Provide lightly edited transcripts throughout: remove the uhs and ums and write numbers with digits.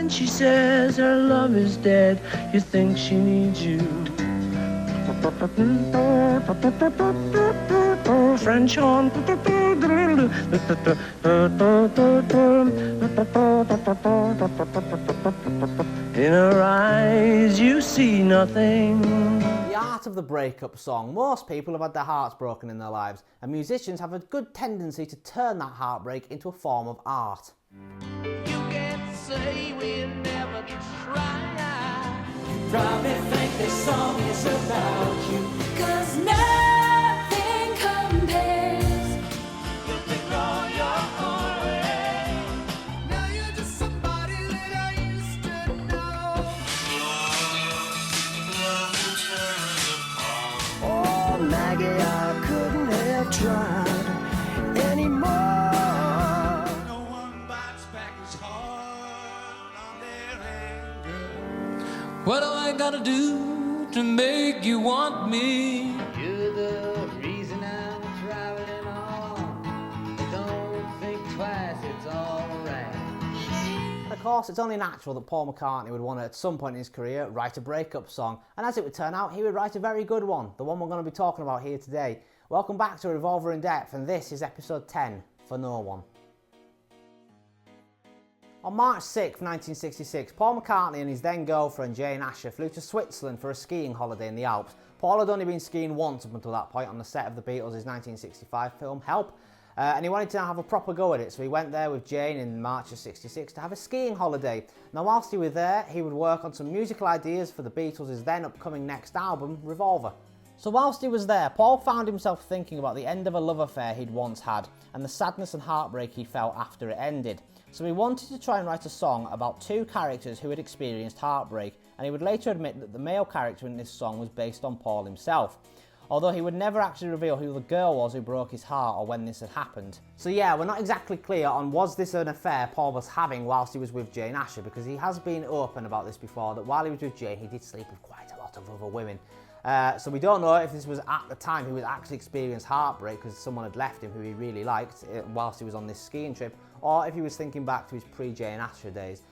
when she says her love is dead, you think she needs you. French horn. In her eyes you see nothing. The art of the breakup song. Most people have had their hearts broken in their lives, and musicians have a good tendency to turn that heartbreak into a form of art. You can't say we'll never try. You probably think this song is about you, 'cause nothing compares. You think all your own way. Now you're just somebody that I used to know. Oh, Maggie, I couldn't have tried anymore. No one bites back as hard on their anger. What do I gotta do to make you want me? You're the reason I'm traveling on. Don't think twice, it's alright. Of course, it's only natural that Paul McCartney would want to, at some point in his career, write a breakup song. And as it would turn out, he would write a very good one, the one we're going to be talking about here today. Welcome back to Revolver In-Depth, and this is episode 10, For No One. On March 6, 1966, Paul McCartney and his then girlfriend Jane Asher flew to Switzerland for a skiing holiday in the Alps. Paul had only been skiing once up until that point on the set of the Beatles' 1965 film Help, and he wanted to have a proper go at it, so he went there with Jane in March of '66 to have a skiing holiday. Now whilst he was there, he would work on some musical ideas for the Beatles' then upcoming next album, Revolver. So whilst he was there, Paul found himself thinking about the end of a love affair he'd once had, and the sadness and heartbreak he felt after it ended. So he wanted to try and write a song about two characters who had experienced heartbreak, and he would later admit that the male character in this song was based on Paul himself, although he would never actually reveal who the girl was who broke his heart or when this had happened. So yeah, we're not exactly clear on was this an affair Paul was having whilst he was with Jane Asher, because he has been open about this before, that while he was with Jane he did sleep with quite a lot of other women. So we don't know if this was at the time he was actually experienced heartbreak because someone had left him who he really liked whilst he was on this skiing trip, or if he was thinking back to his pre-Jane Asher days.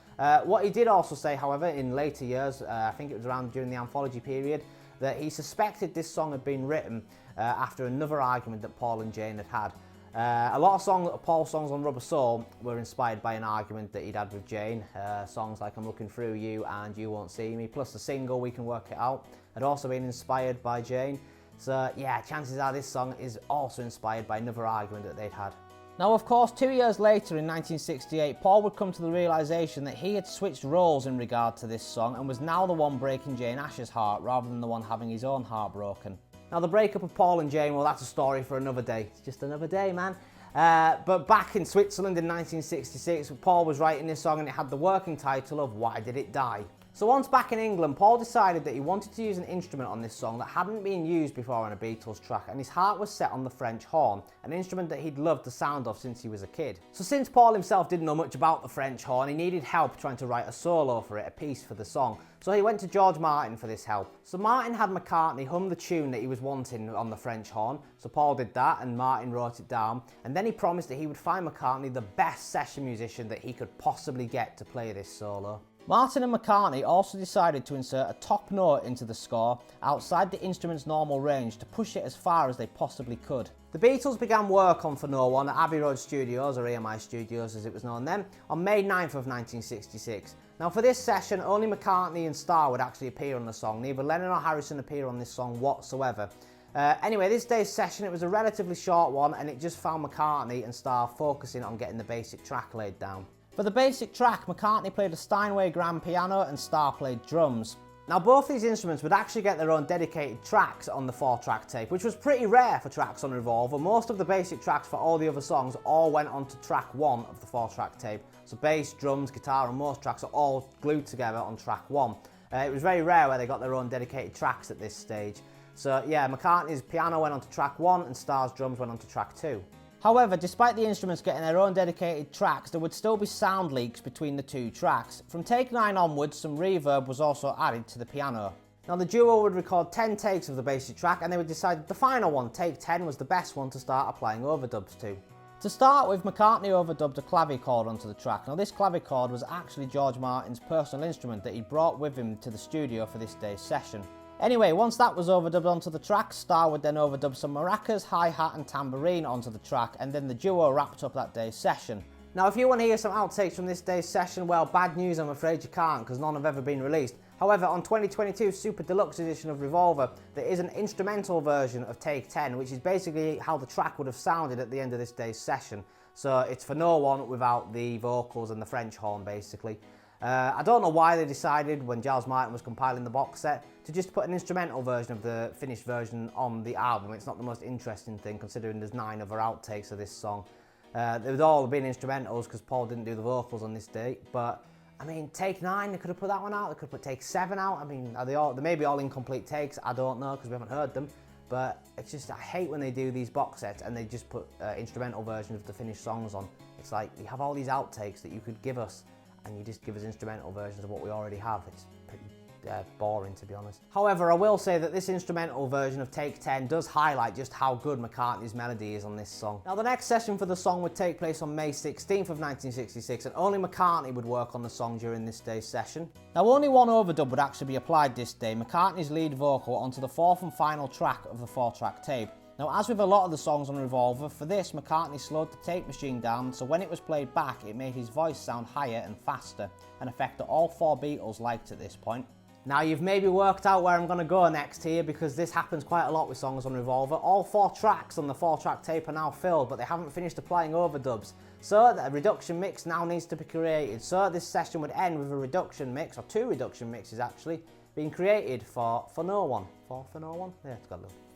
What he did also say, however, in later years, I think it was around during the anthology period, that he suspected this song had been written after another argument that Paul and Jane had had. A lot of Paul's songs on Rubber Soul were inspired by an argument that he'd had with Jane. Songs like I'm Looking Through You and You Won't See Me, plus the single We Can Work It Out, had also been inspired by Jane. So yeah, chances are this song is also inspired by another argument that they'd had. Now of course, 2 years later in 1968, Paul would come to the realisation that he had switched roles in regard to this song and was now the one breaking Jane Asher's heart rather than the one having his own heart broken. Now the breakup of Paul and Jane, well that's a story for another day. It's just another day, man. But back in Switzerland in 1966, Paul was writing this song and it had the working title of Why Did It Die? So once back in England, Paul decided that he wanted to use an instrument on this song that hadn't been used before on a Beatles track, and his heart was set on the French horn, an instrument that he'd loved the sound of since he was a kid. So since Paul himself didn't know much about the French horn, he needed help trying to write a solo for it, a piece for the song. So he went to George Martin for this help. So Martin had McCartney hum the tune that he was wanting on the French horn, so Paul did that and Martin wrote it down, and then he promised that he would find McCartney the best session musician that he could possibly get to play this solo. Martin and McCartney also decided to insert a top note into the score outside the instrument's normal range to push it as far as they possibly could. The Beatles began work on For No One at Abbey Road Studios, or EMI Studios as it was known then, on May 9th of 1966. Now for this session, only McCartney and Starr would actually appear on the song. Neither Lennon or Harrison appear on this song whatsoever. Anyway, this day's session, it was a relatively short one, and it just found McCartney and Starr focusing on getting the basic track laid down. For the basic track, McCartney played a Steinway grand piano and Starr played drums. Now both these instruments would actually get their own dedicated tracks on the 4-track tape, which was pretty rare for tracks on Revolver. Most of the basic tracks for all the other songs all went onto track 1 of the 4-track tape. So bass, drums, guitar and most tracks are all glued together on track 1. It was very rare where they got their own dedicated tracks at this stage. So yeah, McCartney's piano went onto track 1 and Starr's drums went onto track 2. However, despite the instruments getting their own dedicated tracks, there would still be sound leaks between the two tracks. From take 9 onwards, some reverb was also added to the piano. Now the duo would record 10 takes of the basic track and they would decide that the final one, take 10, was the best one to start applying overdubs to. To start with, McCartney overdubbed a clavichord onto the track. Now this clavichord was actually George Martin's personal instrument that he brought with him to the studio for this day's session. Anyway, once that was overdubbed onto the track, Starr would then overdub some maracas, hi-hat and tambourine onto the track, and then the duo wrapped up that day's session. Now if you want to hear some outtakes from this day's session, well, bad news, I'm afraid you can't, because none have ever been released. However, on 2022's Super Deluxe edition of Revolver, there is an instrumental version of Take 10, which is basically how the track would have sounded at the end of this day's session. So it's For No One without the vocals and the French horn, basically. I don't know why they decided, when George Martin was compiling the box set, to just put an instrumental version of the finished version on the album. It's not the most interesting thing, considering there's 9 other outtakes of this song. They've all been instrumentals, because Paul didn't do the vocals on this date, but I mean, Take 9, they could have put that one out, they could have put Take 7 out. I mean, they may be all incomplete takes, I don't know, because we haven't heard them. But it's just, I hate when they do these box sets and they just put instrumental versions of the finished songs on. It's like, you have all these outtakes that you could give us, and you just give us instrumental versions of what we already have. It's pretty boring, to be honest. However, I will say that this instrumental version of Take 10 does highlight just how good McCartney's melody is on this song. Now, the next session for the song would take place on May 16th of 1966, and only McCartney would work on the song during this day's session. Now, only one overdub would actually be applied this day, McCartney's lead vocal onto the 4th and final track of the 4-track tape. Now, as with a lot of the songs on Revolver, for this, McCartney slowed the tape machine down, so when it was played back, it made his voice sound higher and faster, an effect that all 4 Beatles liked at this point. Now, you've maybe worked out where I'm going to go next here, because this happens quite a lot with songs on Revolver. All 4 tracks on the 4-track tape are now filled, but they haven't finished applying overdubs. So a reduction mix now needs to be created. So this session would end with a reduction mix, or 2 reduction mixes actually, being created for No One. For No One? Yeah,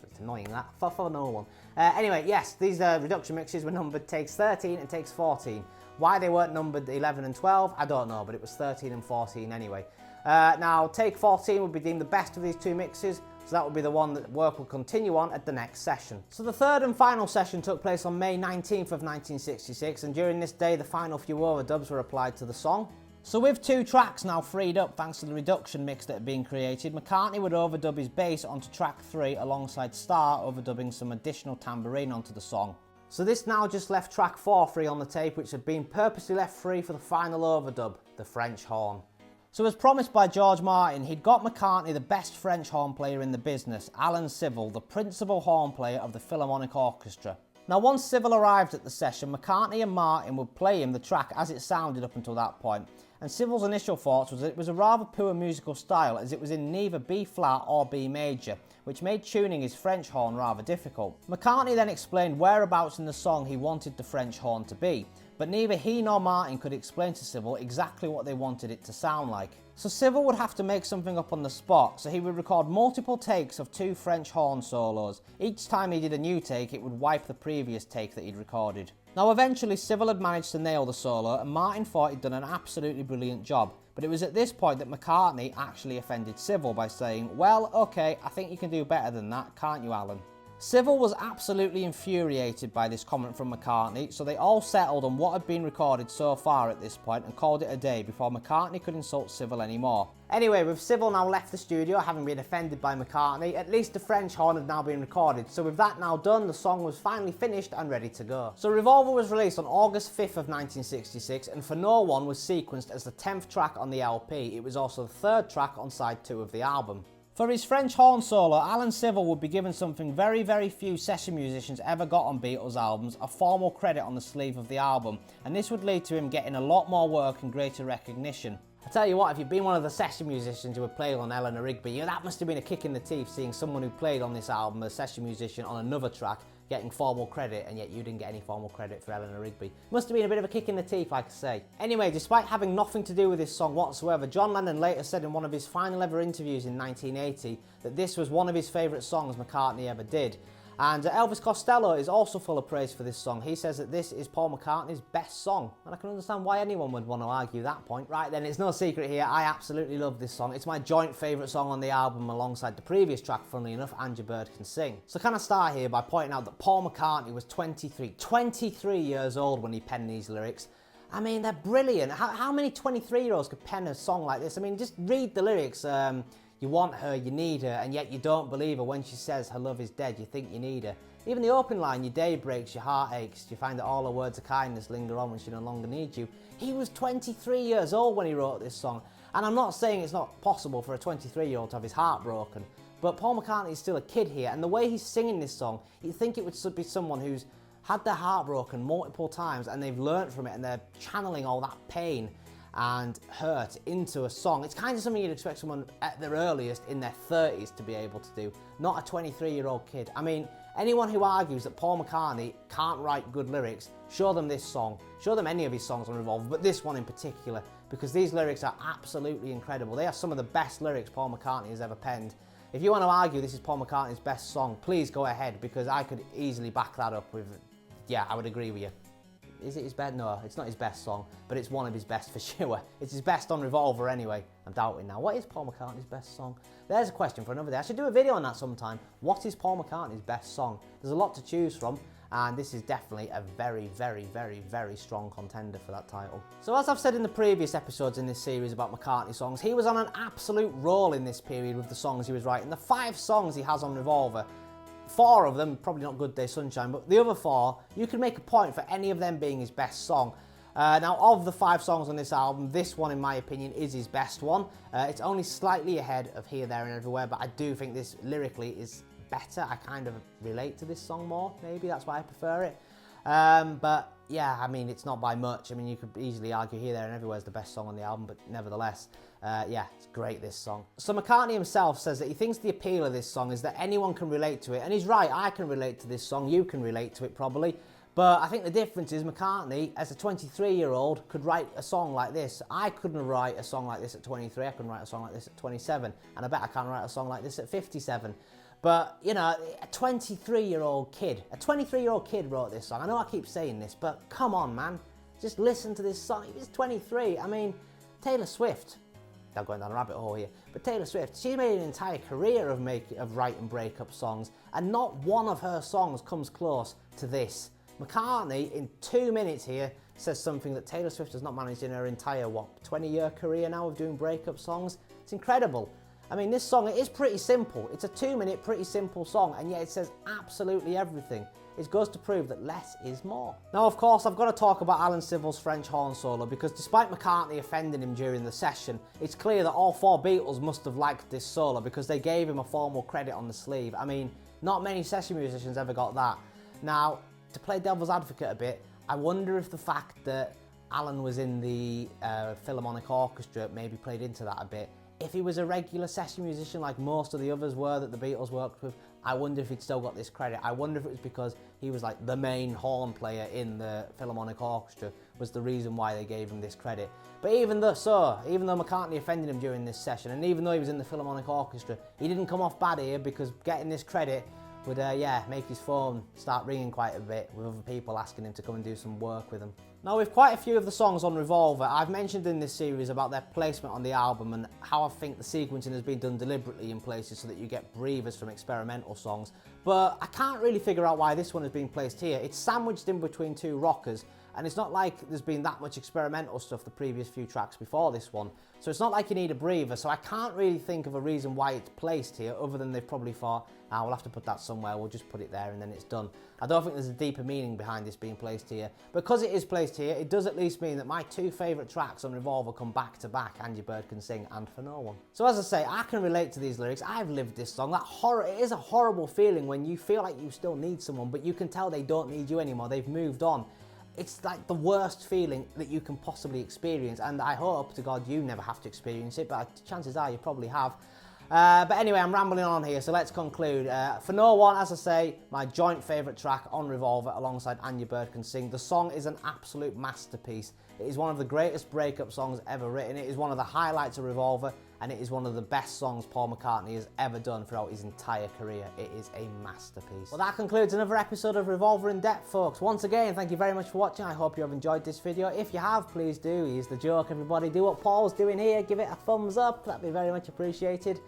it's annoying that. For No One. Anyway, yes, these reduction mixes were numbered takes 13 and takes 14. Why they weren't numbered 11 and 12, I don't know, but it was 13 and 14 anyway. Now, take 14 would be deemed the best of these 2 mixes, so that would be the one that work will continue on at the next session. So the third and final session took place on May 19th of 1966, and during this day the final few overdubs were applied to the song. So with 2 tracks now freed up thanks to the reduction mix that had been created, McCartney would overdub his bass onto track 3 alongside Starr overdubbing some additional tambourine onto the song. So this now just left track 4 free on the tape, which had been purposely left free for the final overdub, the French horn. So as promised by George Martin, he'd got McCartney the best French horn player in the business, Alan Civil, the principal horn player of the Philharmonic Orchestra. Now once Civil arrived at the session, McCartney and Martin would play him the track as it sounded up until that point, and Civil's initial thoughts was that it was a rather poor musical style, as it was in neither B flat or B major, which made tuning his French horn rather difficult. McCartney then explained whereabouts in the song he wanted the French horn to be, but neither he nor Martin could explain to Civil exactly what they wanted it to sound like. So Civil would have to make something up on the spot, so he would record multiple takes of 2 French horn solos. Each time he did a new take, it would wipe the previous take that he'd recorded. Now eventually Civil had managed to nail the solo, and Martin thought he'd done an absolutely brilliant job. But it was at this point that McCartney actually offended Civil by saying, "Well, okay, I think you can do better than that, can't you, Alan?" Civil was absolutely infuriated by this comment from McCartney, so they all settled on what had been recorded so far at this point and called it a day before McCartney could insult Civil anymore. Anyway, with Civil now left the studio, having been offended by McCartney, at least the French horn had now been recorded, so with that now done, the song was finally finished and ready to go. So Revolver was released on August 5th of 1966, and For No One was sequenced as the 10th track on the LP. It was also the 3rd track on side 2 of the album. For his French horn solo, Alan Civil would be given something very few session musicians ever got on Beatles albums, a formal credit on the sleeve of the album, and this would lead to him getting a lot more work and greater recognition. I tell you what, if you've been one of the session musicians who had played on Eleanor Rigby, that must have been a kick in the teeth seeing someone who played on this album, a session musician on another track, getting formal credit, and yet you didn't get any formal credit for Eleanor Rigby. Must have been a bit of a kick in the teeth, like I say. Anyway, despite having nothing to do with this song whatsoever, John Lennon later said in one of his final ever interviews in 1980 that this was one of his favourite songs McCartney ever did. And Elvis Costello is also full of praise for this song. He says that this is Paul McCartney's best song, and I can understand why anyone would want to argue that point. Right then, it's no secret here, I absolutely love this song. It's my joint favourite song on the album alongside the previous track, funnily enough, And Your Bird Can Sing. So can I start here by pointing out that Paul McCartney was 23 years old when he penned these lyrics. I mean, they're brilliant. How many 23-year-olds could pen a song like this? I mean, just read the lyrics. You want her, you need her, and yet you don't believe her when she says her love is dead, you think you need her. Even the opening line, your day breaks, your heart aches, you find that all her words of kindness linger on when she no longer needs you. He was 23 years old when he wrote this song, and I'm not saying it's not possible for a 23-year-old to have his heart broken, but Paul McCartney is still a kid here, and the way he's singing this song, you'd think it would be someone who's had their heart broken multiple times and they've learnt from it and they're channeling all that pain and hurt into a song. It's kind of something you'd expect someone at their earliest in their 30s to be able to do, not a 23-year-old kid. I mean, anyone who argues that Paul McCartney can't write good lyrics, show them this song. Show them any of his songs on Revolver, but this one in particular, because these lyrics are absolutely incredible. They are some of the best lyrics Paul McCartney has ever penned. If you want to argue this is Paul McCartney's best song, please go ahead, because I could easily back that up with, yeah, I would agree with you. Is it his best? No, it's not his best song, but it's one of his best for sure. It's his best on Revolver anyway. I'm doubting now. What is Paul McCartney's best song? There's a question for another day. I should do a video on that sometime. What is Paul McCartney's best song? There's a lot to choose from, and this is definitely a very, very, very, very strong contender for that title. So as I've said in the previous episodes in this series about McCartney songs, he was on an absolute roll in this period with the songs he was writing. The 5 songs he has on Revolver, 4 of them, probably not Good Day Sunshine, but the other 4, you could make a point for any of them being his best song. Now, of the 5 songs on this album, this one, in my opinion, is his best one. It's only slightly ahead of Here, There and Everywhere, but I do think this lyrically is better. I kind of relate to this song more, maybe, that's why I prefer it. But yeah, I mean, it's not by much. I mean, you could easily argue Here, There and Everywhere is the best song on the album, but nevertheless, yeah, it's great, this song. So McCartney himself says that he thinks the appeal of this song is that anyone can relate to it, and he's right, I can relate to this song, you can relate to it probably, but I think the difference is McCartney, as a 23-year-old, could write a song like this. I couldn't write a song like this at 23, I couldn't write a song like this at 27, and I bet I can't write a song like this at 57. But, you know, a 23-year-old kid wrote this song. I know I keep saying this, but come on, man. Just listen to this song. He's 23. I mean, Taylor Swift, I'm going down a rabbit hole here, but Taylor Swift, she made an entire career of writing breakup songs, and not one of her songs comes close to this. McCartney, in 2 minutes here, says something that Taylor Swift has not managed in her entire, 20-year career now of doing breakup songs. It's incredible. I mean, this song, it is pretty simple. It's a 2-minute, pretty simple song, and yet it says absolutely everything. It goes to prove that less is more. Now, of course, I've got to talk about Alan Stivell's French horn solo, because despite McCartney offending him during the session, it's clear that all 4 Beatles must have liked this solo, because they gave him a formal credit on the sleeve. I mean, not many session musicians ever got that. Now, to play devil's advocate a bit, I wonder if the fact that Alan was in the Philharmonic Orchestra maybe played into that a bit. If he was a regular session musician like most of the others were that the Beatles worked with, I wonder if he'd still got this credit. I wonder if it was because he was like the main horn player in the Philharmonic Orchestra was the reason why they gave him this credit. But even though McCartney offended him during this session, and even though he was in the Philharmonic Orchestra, he didn't come off bad here, because getting this credit would make his phone start ringing quite a bit with other people asking him to come and do some work with them. Now, with quite a few of the songs on Revolver, I've mentioned in this series about their placement on the album and how I think the sequencing has been done deliberately in places so that you get breathers from experimental songs, but I can't really figure out why this one has been placed here. It's sandwiched in between 2 rockers, and it's not like there's been that much experimental stuff the previous few tracks before this one, so it's not like you need a breather, so I can't really think of a reason why it's placed here other than they've probably thought, we'll have to put that somewhere, we'll just put it there and then it's done. I don't think there's a deeper meaning behind this being placed here. Because it is placed here, it does at least mean that my 2 favourite tracks on Revolver come back to back, And Your Bird Can Sing and For No One. So as I say, I can relate to these lyrics. I've lived this song. It is a horrible feeling when you feel like you still need someone, but you can tell they don't need you anymore, they've moved on. It's like the worst feeling that you can possibly experience, and I hope to God you never have to experience it, but chances are you probably have. But anyway, I'm rambling on here, so let's conclude. For No One, as I say, my joint favourite track on Revolver alongside And Your Bird Can Sing. The song is an absolute masterpiece. It is one of the greatest breakup songs ever written. It is one of the highlights of Revolver, and it is one of the best songs Paul McCartney has ever done throughout his entire career. It is a masterpiece. Well, that concludes another episode of Revolver In-Depth, folks. Once again, thank you very much for watching. I hope you have enjoyed this video. If you have, please do. Here's the joke, everybody. Do what Paul's doing here. Give it a thumbs up. That'd be very much appreciated.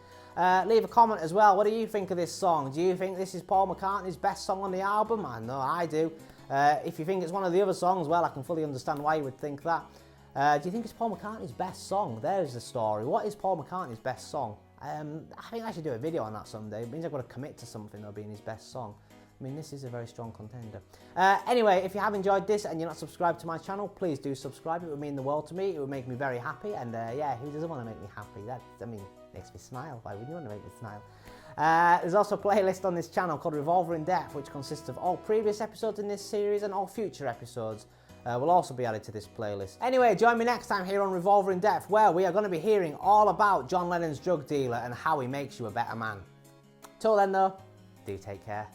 Leave a comment as well. What do you think of this song? Do you think this is Paul McCartney's best song on the album? I know I do. If you think it's one of the other songs, well, I can fully understand why you would think that. Do you think it's Paul McCartney's best song? There's the story. What is Paul McCartney's best song? I think I should do a video on that someday. It means I've got to commit to something though being his best song. I mean, this is a very strong contender. Anyway, if you have enjoyed this and you're not subscribed to my channel, please do subscribe. It would mean the world to me. It would make me very happy. And yeah, who doesn't want to make me happy? That, I mean, makes me smile. Why wouldn't you want to make me smile? There's also a playlist on this channel called Revolver In-Depth, which consists of all previous episodes in this series and all future episodes. Will also be added to this playlist. Anyway, join me next time here on Revolver In-Depth, where we are going to be hearing all about John Lennon's drug dealer and how he makes you a better man. Till then though, do take care.